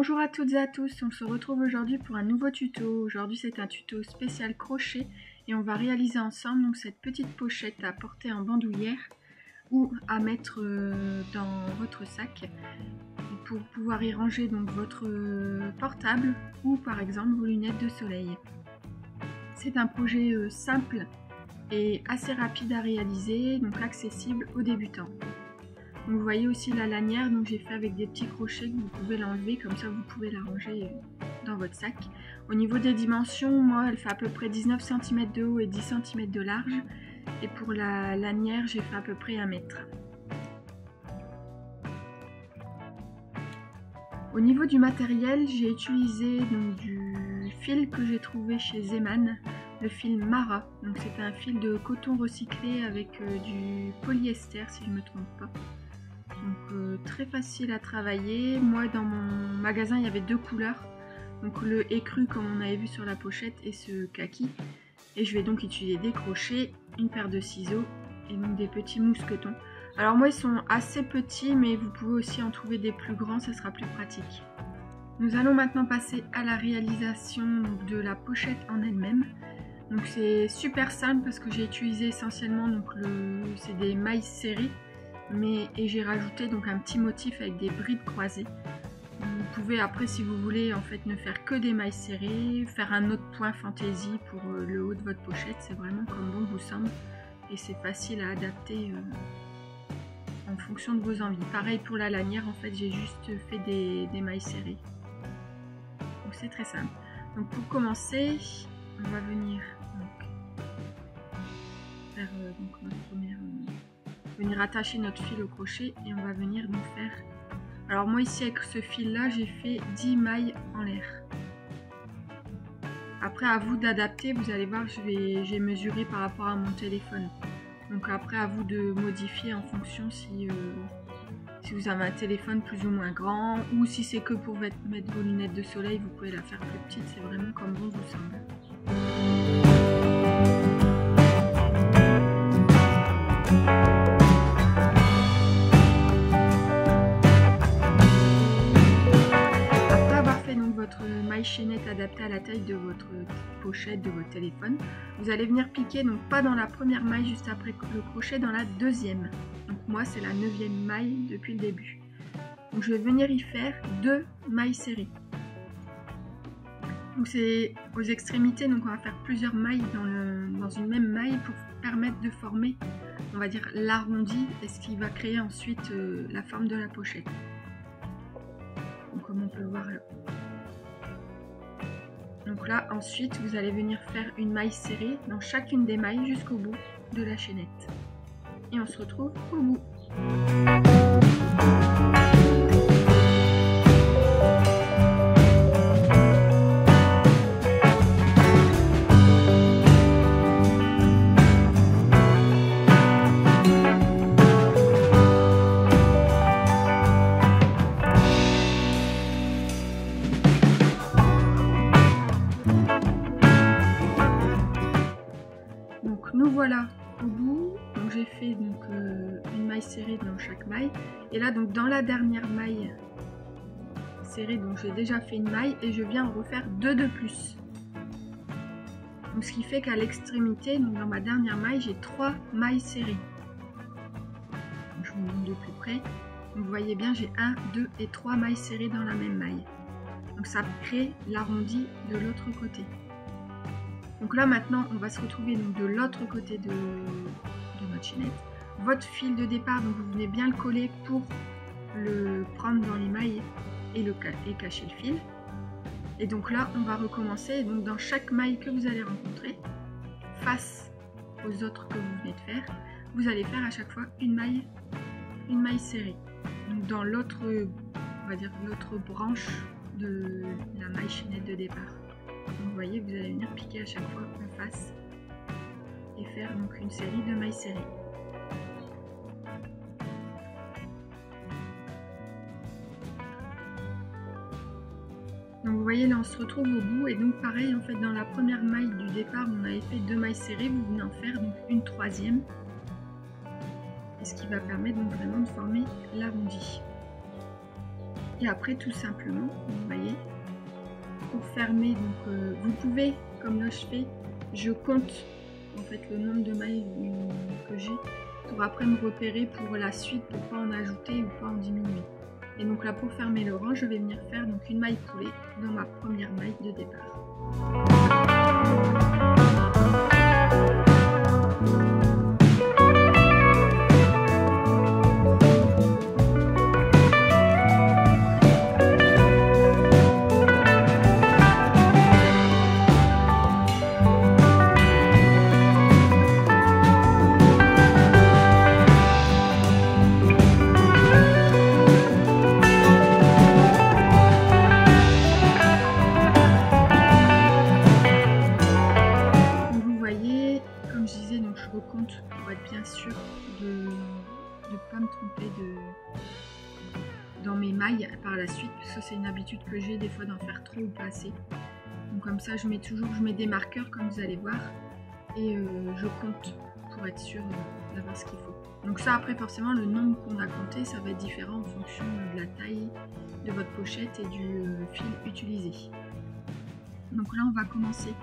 Bonjour à toutes et à tous, on se retrouve aujourd'hui pour un nouveau tuto. Aujourd'hui c'est un tuto spécial crochet et on va réaliser ensemble donc, cette petite pochette à porter en bandoulière ou à mettre dans votre sac pour pouvoir y ranger donc, votre portable ou par exemple vos lunettes de soleil. C'est un projet simple et assez rapide à réaliser, donc accessible aux débutants. Donc vous voyez aussi la lanière, donc j'ai fait avec des petits crochets que vous pouvez l'enlever, comme ça vous pouvez la ranger dans votre sac. Au niveau des dimensions, moi elle fait à peu près 19 cm de haut et 10 cm de large. Et pour la lanière, j'ai fait à peu près 1 mètre. Au niveau du matériel, j'ai utilisé donc, du fil que j'ai trouvé chez Zeman, le fil Mara. Donc c'est un fil de coton recyclé avec du polyester si je ne me trompe pas. Donc très facile à travailler. Moi dans mon magasin il y avait deux couleurs, donc le écru comme on avait vu sur la pochette et ce kaki. Et je vais donc utiliser des crochets, une paire de ciseaux et donc des petits mousquetons. Alors moi ils sont assez petits mais vous pouvez aussi en trouver des plus grands, ça sera plus pratique. Nous allons maintenant passer à la réalisation de la pochette en elle-même. Donc c'est super simple parce que j'ai utilisé essentiellement donc c'est des mailles serrées. Et j'ai rajouté donc un petit motif avec des brides croisées. Vous pouvez après si vous voulez en fait ne faire que des mailles serrées, faire un autre point fantaisie pour le haut de votre pochette, c'est vraiment comme bon vous semble et c'est facile à adapter en fonction de vos envies. Pareil pour la lanière, en fait j'ai juste fait des mailles serrées. Donc c'est très simple. Donc pour commencer, on va venir faire notre première... venir attacher notre fil au crochet et on va venir nous faire, alors moi ici avec ce fil là j'ai fait 10 mailles en l'air. Après à vous d'adapter, vous allez voir j'ai mesuré par rapport à mon téléphone, donc après à vous de modifier en fonction si vous avez un téléphone plus ou moins grand ou si c'est que pour mettre vos lunettes de soleil, vous pouvez la faire plus petite, c'est vraiment comme bon vous semble. Votre maille chaînette adaptée à la taille de votre pochette de votre téléphone, vous allez venir piquer donc pas dans la première maille juste après le crochet, dans la deuxième. Donc moi c'est la 9e maille depuis le début. Donc je vais venir y faire 2 mailles serrées. Donc c'est aux extrémités, donc on va faire plusieurs mailles dans une même maille pour permettre de former, on va dire l'arrondi, et ce qui va créer ensuite la forme de la pochette. Donc comme on peut le voir là. Donc là, ensuite, vous allez venir faire une maille serrée dans chacune des mailles jusqu'au bout de la chaînette. Et on se retrouve au bout. Nous voilà au bout, donc j'ai fait donc, une maille serrée dans chaque maille et là donc dans la dernière maille serrée, donc j'ai déjà fait une maille et je viens en refaire 2 de plus. Donc, ce qui fait qu'à l'extrémité, donc dans ma dernière maille, j'ai 3 mailles serrées. Donc, je vous montre de plus près. Donc, vous voyez bien, j'ai 1, 2 et 3 mailles serrées dans la même maille. Donc ça crée l'arrondi de l'autre côté. Donc là maintenant on va se retrouver donc de l'autre côté de notre chaînette. Votre fil de départ, donc vous venez bien le coller pour le prendre dans les mailles et cacher le fil. Et donc là on va recommencer. Donc dans chaque maille que vous allez rencontrer, face aux autres que vous venez de faire, vous allez faire à chaque fois une maille serrée. Donc dans l'autre, on va dire l'autre branche de la maille chaînette de départ. Donc vous voyez, vous allez venir piquer à chaque fois en face et faire donc une série de mailles serrées. Donc vous voyez là on se retrouve au bout et donc pareil en fait dans la première maille du départ on avait fait 2 mailles serrées, vous venez en faire donc une 3e. Et ce qui va permettre donc vraiment de former l'arrondi. Et après tout simplement, vous voyez, pour fermer, donc vous pouvez, comme là je fais, je compte en fait le nombre de mailles que j'ai pour après me repérer pour la suite, pour pas en ajouter ou pas en diminuer. Et donc là pour fermer le rang, je vais venir faire donc une maille poulet dans ma première maille de départ. Pour être bien sûr de ne pas me tromper dans mes mailles par la suite, parce que c'est une habitude que j'ai des fois d'en faire trop ou pas assez. Donc comme ça je mets des marqueurs comme vous allez voir et je compte pour être sûr d'avoir ce qu'il faut. Donc ça après forcément le nombre qu'on a compté ça va être différent en fonction de la taille de votre pochette et du fil utilisé. Donc là on va commencer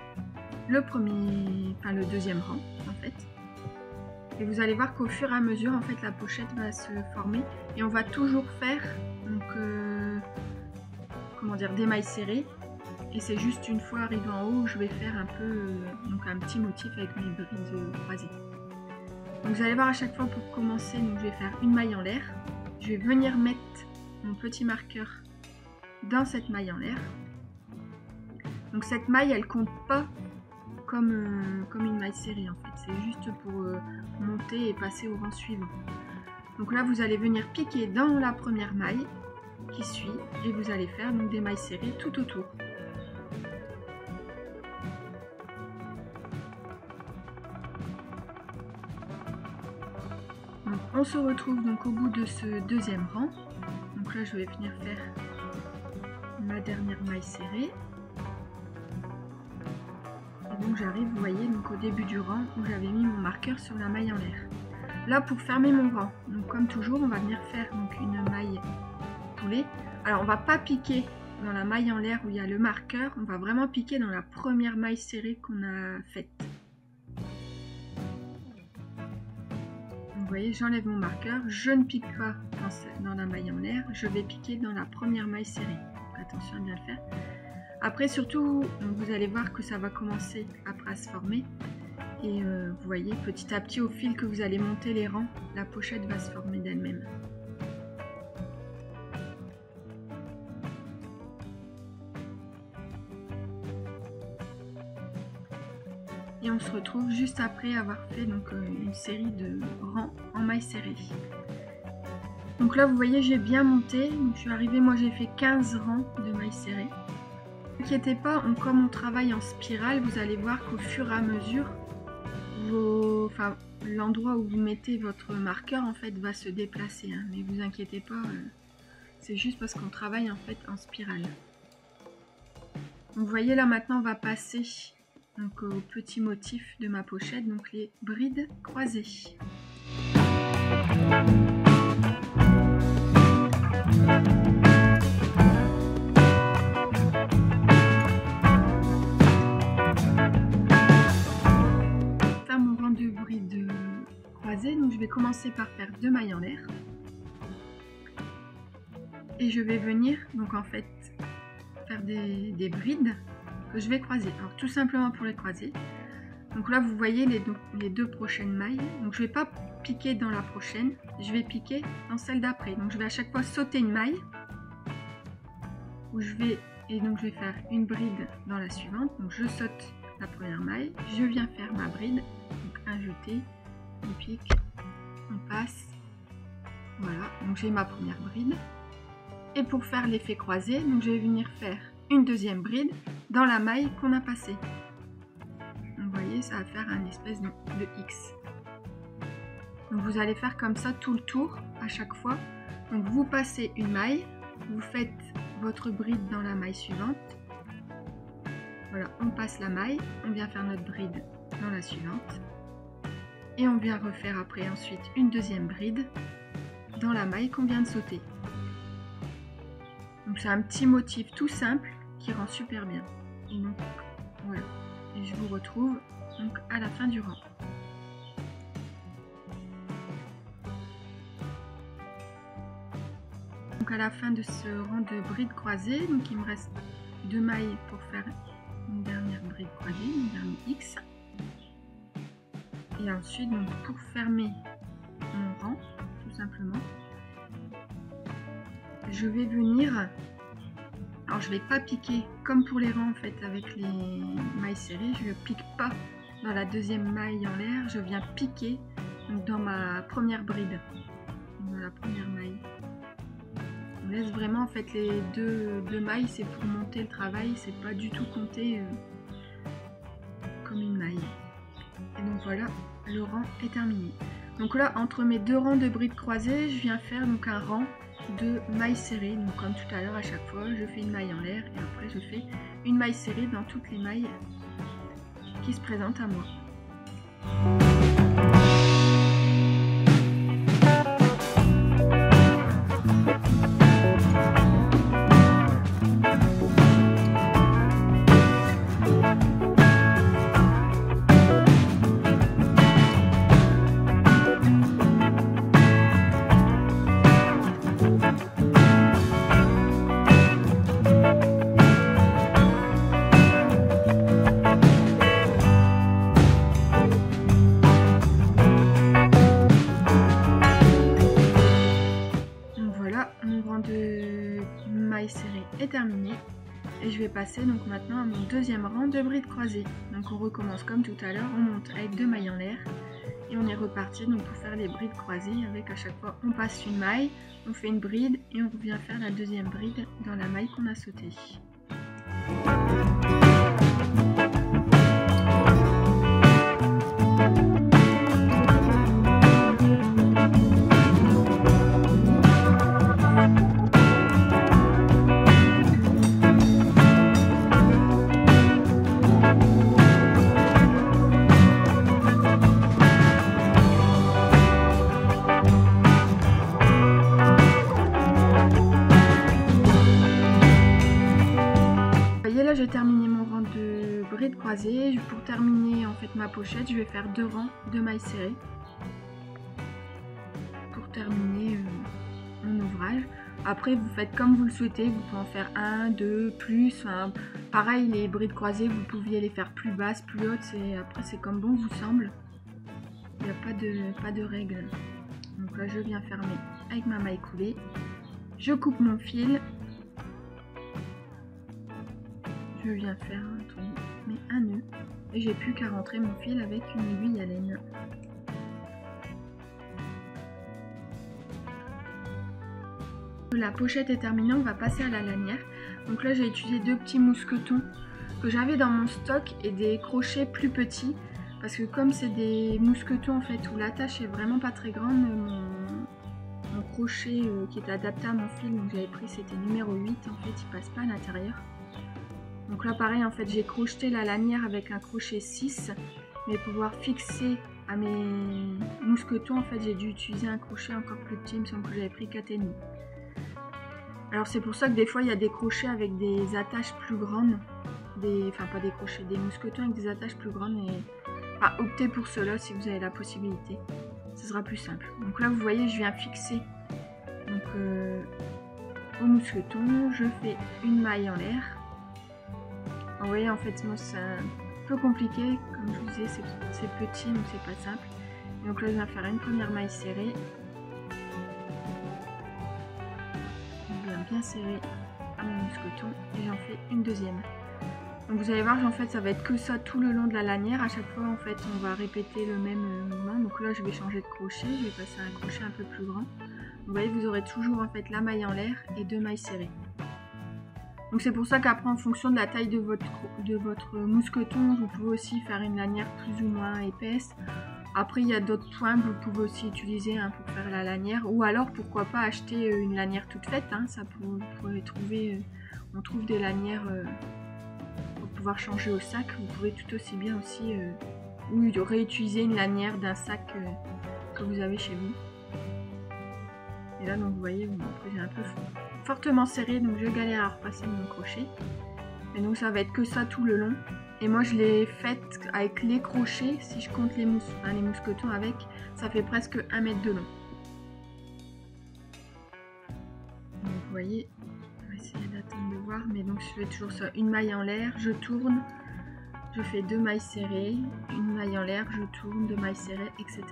le deuxième rang en fait. Et vous allez voir qu'au fur et à mesure, en fait, la pochette va se former et on va toujours faire donc, comment dire, des mailles serrées. Et c'est juste une fois arrivé en haut où je vais faire un peu donc un petit motif avec mes brides croisées. Donc vous allez voir à chaque fois pour commencer, donc je vais faire une maille en l'air. Je vais venir mettre mon petit marqueur dans cette maille en l'air. Donc cette maille, elle compte pas comme une maille serrée en fait, c'est juste pour monter et passer au rang suivant. Donc là vous allez venir piquer dans la première maille qui suit et vous allez faire donc des mailles serrées tout autour. Donc on se retrouve donc au bout de ce deuxième rang. Donc là je vais venir faire ma dernière maille serrée. Donc j'arrive, vous voyez, donc au début du rang où j'avais mis mon marqueur sur la maille en l'air. Là pour fermer mon rang, donc comme toujours on va venir faire donc une maille poulet. Alors on va pas piquer dans la maille en l'air où il y a le marqueur, on va vraiment piquer dans la première maille serrée qu'on a faite. Vous voyez, j'enlève mon marqueur, je ne pique pas dans la maille en l'air, je vais piquer dans la première maille serrée. Donc attention à bien le faire. Après surtout, vous allez voir que ça va commencer après à se former et vous voyez petit à petit au fil que vous allez monter les rangs, la pochette va se former d'elle-même. Et on se retrouve juste après avoir fait donc une série de rangs en maille serrée. Donc là vous voyez j'ai bien monté, donc je suis arrivée, moi j'ai fait 15 rangs de maille serrée. Ne vous inquiétez pas, comme on travaille en spirale, vous allez voir qu'au fur et à mesure, l'endroit où vous mettez votre marqueur en fait va se déplacer. Hein. Mais vous inquiétez pas, c'est juste parce qu'on travaille en fait en spirale. Donc, vous voyez là maintenant on va passer donc, au petit motif de ma pochette, donc les brides croisées. Donc je vais commencer par faire 2 mailles en l'air et je vais venir donc en fait faire des brides que je vais croiser. Alors tout simplement pour les croiser, donc là vous voyez les 2 prochaines mailles, donc je vais pas piquer dans la prochaine, je vais piquer dans celle d'après. Donc je vais à chaque fois sauter une maille où je vais faire une bride dans la suivante. Donc je saute la première maille, je viens faire ma bride, donc un jeté, on pique, on passe, voilà, donc j'ai ma première bride. Et pour faire l'effet croisé, donc je vais venir faire une deuxième bride dans la maille qu'on a passée. Donc vous voyez, ça va faire un espèce de X. Donc vous allez faire comme ça tout le tour à chaque fois. Donc vous passez une maille, vous faites votre bride dans la maille suivante. Voilà, on passe la maille, on vient faire notre bride dans la suivante. Et on vient refaire après ensuite une deuxième bride dans la maille qu'on vient de sauter. Donc c'est un petit motif tout simple qui rend super bien. Et donc voilà. Et je vous retrouve donc à la fin du rang. Donc à la fin de ce rang de brides croisées, donc il me reste 2 mailles pour faire une dernière bride croisée, une dernière X. Et ensuite, donc, pour fermer mon rang, tout simplement, je vais venir, alors je vais pas piquer comme pour les rangs en fait avec les mailles serrées, je ne pique pas dans la deuxième maille en l'air, je viens piquer donc, dans ma première bride, dans la première maille. On laisse vraiment en fait les deux mailles, c'est pour monter le travail, c'est pas du tout compté comme une maille. Et donc voilà, le rang est terminé. Donc là, entre mes 2 rangs de brides croisées, je viens faire donc un rang de mailles serrées. Donc comme tout à l'heure, à chaque fois, je fais une maille en l'air et après je fais une maille serrée dans toutes les mailles qui se présentent à moi. Est terminé et je vais passer donc maintenant à mon deuxième rang de brides croisées. Donc on recommence comme tout à l'heure, on monte avec 2 mailles en l'air et on est reparti donc pour faire les brides croisées avec à chaque fois on passe une maille, on fait une bride et on revient faire la deuxième bride dans la maille qu'on a sautée. J'ai terminé mon rang de brides croisées. Pour terminer en fait ma pochette, je vais faire 2 rangs de mailles serrées pour terminer mon ouvrage. Après vous faites comme vous le souhaitez, vous pouvez en faire 1, 2, plus. Enfin, pareil, les brides croisées vous pouviez les faire plus basses, plus hautes. Après c'est comme bon vous semble. Il n'y a pas de règle. Donc là je viens fermer avec ma maille coulée. Je coupe mon fil. Je viens faire un nœud et j'ai plus qu'à rentrer mon fil avec une aiguille à laine. La pochette est terminée, on va passer à la lanière. Donc là j'ai utilisé 2 petits mousquetons que j'avais dans mon stock et des crochets plus petits parce que comme c'est des mousquetons en fait où l'attache est vraiment pas très grande, mon crochet qui est adapté à mon fil, donc j'avais pris c'était numéro 8 en fait, il passe pas à l'intérieur. Donc là pareil en fait j'ai crocheté la lanière avec un crochet 6, mais pour pouvoir fixer à mes mousquetons en fait j'ai dû utiliser un crochet encore plus petit, il me semble que j'avais pris 4,5. Alors c'est pour ça que des fois il y a des crochets avec des attaches plus grandes, enfin pas des crochets, des mousquetons avec des attaches plus grandes, et optez pour cela si vous avez la possibilité, ce sera plus simple. Donc là vous voyez je viens fixer donc, au mousqueton, je fais une maille en l'air. Vous voyez en fait moi c'est un peu compliqué, comme je vous disais c'est petit donc c'est pas simple. Et donc là je viens faire une première maille serrée. Je viens bien serrer à mon mousqueton et j'en fais une deuxième. Donc vous allez voir en fait ça va être que ça tout le long de la lanière. À chaque fois en fait on va répéter le même mouvement. Donc là je vais changer de crochet, je vais passer à un crochet un peu plus grand. Vous voyez vous aurez toujours en fait la maille en l'air et 2 mailles serrées. Donc c'est pour ça qu'après en fonction de la taille de votre mousqueton, vous pouvez aussi faire une lanière plus ou moins épaisse. Après il y a d'autres points que vous pouvez aussi utiliser pour faire la lanière. Ou alors pourquoi pas acheter une lanière toute faite. Ça vous pouvez trouver, on trouve des lanières pour pouvoir changer au sac. Vous pouvez tout aussi bien aussi ou réutiliser une lanière d'un sac que vous avez chez vous. Et là donc vous voyez que j'ai un peu fortement serré, donc je galère à repasser mon crochet. Et donc ça va être que ça tout le long. Et moi je l'ai faite avec les crochets, si je compte les mousquetons avec, ça fait presque 1 mètre de long. Donc vous voyez, on va essayer d'attendre de voir, mais donc je fais toujours ça, une maille en l'air, je tourne, je fais 2 mailles serrées, une maille en l'air, je tourne, 2 mailles serrées, etc.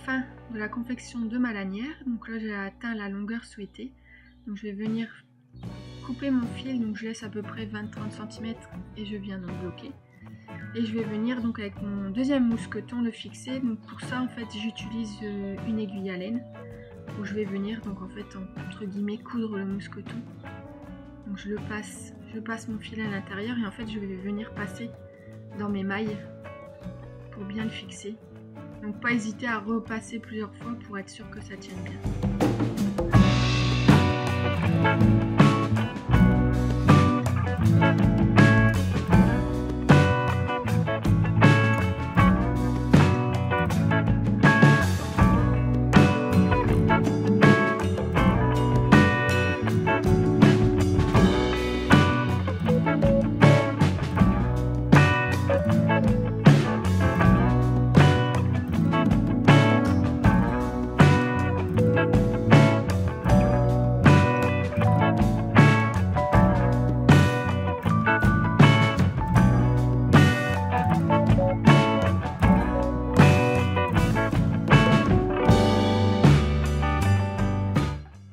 Fin de la confection de ma lanière, donc là j'ai atteint la longueur souhaitée, donc je vais venir couper mon fil, donc je laisse à peu près 20-30 cm et je viens donc bloquer, et je vais venir donc avec mon deuxième mousqueton le fixer. Donc pour ça en fait j'utilise une aiguille à laine où je vais venir donc en fait entre guillemets coudre le mousqueton. Donc je passe mon fil à l'intérieur et en fait je vais venir passer dans mes mailles pour bien le fixer. Donc pas hésiter à repasser plusieurs fois pour être sûr que ça tienne bien.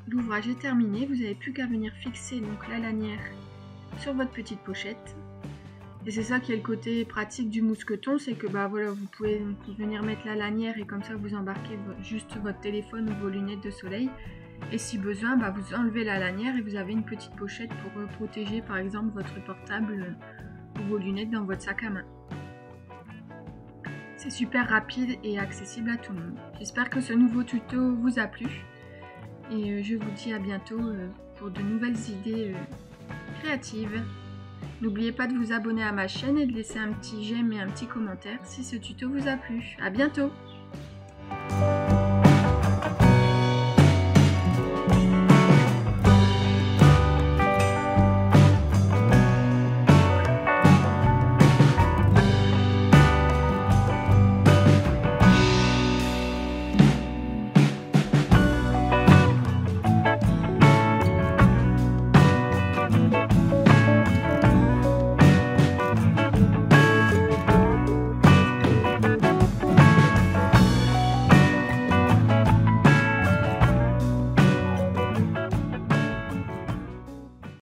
L'ouvrage est terminé, vous n'avez plus qu'à venir fixer donc la lanière sur votre petite pochette. Et c'est ça qui est le côté pratique du mousqueton, c'est que bah voilà, vous pouvez donc venir mettre la lanière et comme ça vous embarquez juste votre téléphone ou vos lunettes de soleil. Et si besoin, bah vous enlevez la lanière et vous avez une petite pochette pour protéger par exemple votre portable ou vos lunettes dans votre sac à main. C'est super rapide et accessible à tout le monde. J'espère que ce nouveau tuto vous a plu. Et je vous dis à bientôt pour de nouvelles idées créatives. N'oubliez pas de vous abonner à ma chaîne et de laisser un petit j'aime et un petit commentaire si ce tuto vous a plu. À bientôt!